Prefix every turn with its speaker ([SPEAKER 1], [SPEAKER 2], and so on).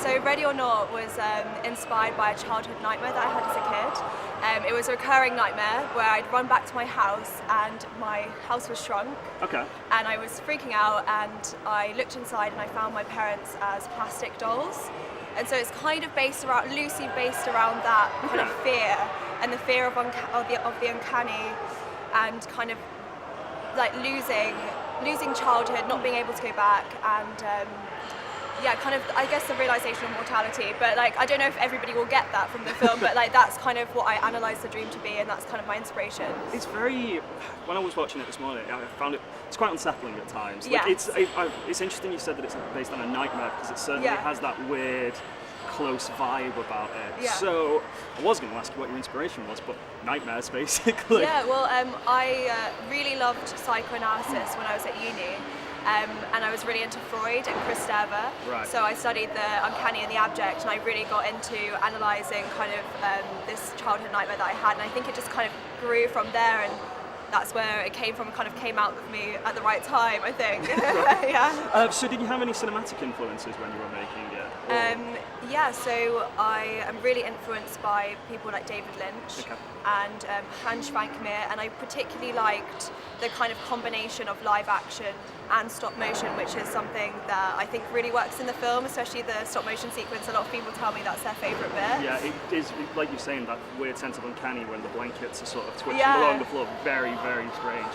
[SPEAKER 1] So Ready or Not was inspired by a childhood nightmare that I had as a kid. It was a recurring nightmare where I'd run back to my house and my house was shrunk.
[SPEAKER 2] Okay.
[SPEAKER 1] And I was freaking out, and I looked inside and I found my parents as plastic dolls. And so it's kind of loosely based around that kind of fear, and the fear of the uncanny, and kind of like losing childhood, not being able to go back, and kind of, I guess, the realization of mortality. But like, I don't know if everybody will get that from the film, but like, that's kind of what I analyze the dream to be, and that's kind of my inspiration.
[SPEAKER 2] It's very, when I was watching it this morning, I found it's quite unsettling at times. Like,
[SPEAKER 1] Yes.
[SPEAKER 2] it's interesting you said that it's based on a nightmare, because it certainly has that weird, close vibe about it.
[SPEAKER 1] Yeah.
[SPEAKER 2] So I was going to ask you what your inspiration was, but nightmares basically.
[SPEAKER 1] Yeah, well, I really loved psychoanalysis when I was at uni. And I was really into Freud and Kristeva.
[SPEAKER 2] Right.
[SPEAKER 1] So I studied the uncanny and the abject, and I really got into analysing kind of this childhood nightmare that I had, and I think it just kind of grew from there, and that's where it came from, kind of came out of me at the right time, I think. Yeah.
[SPEAKER 2] So did you have any cinematic influences when you were making it?
[SPEAKER 1] Yeah, so I am really influenced by people like David Lynch and Hans Schwankmeer, and I particularly liked the kind of combination of live action and stop motion, which is something that I think really works in the film, especially the stop motion sequence. A lot of people tell me that's their favourite bit.
[SPEAKER 2] Yeah, it is, like you're saying, that weird sense of uncanny when the blankets are sort of twitching along the floor. Very, very strange.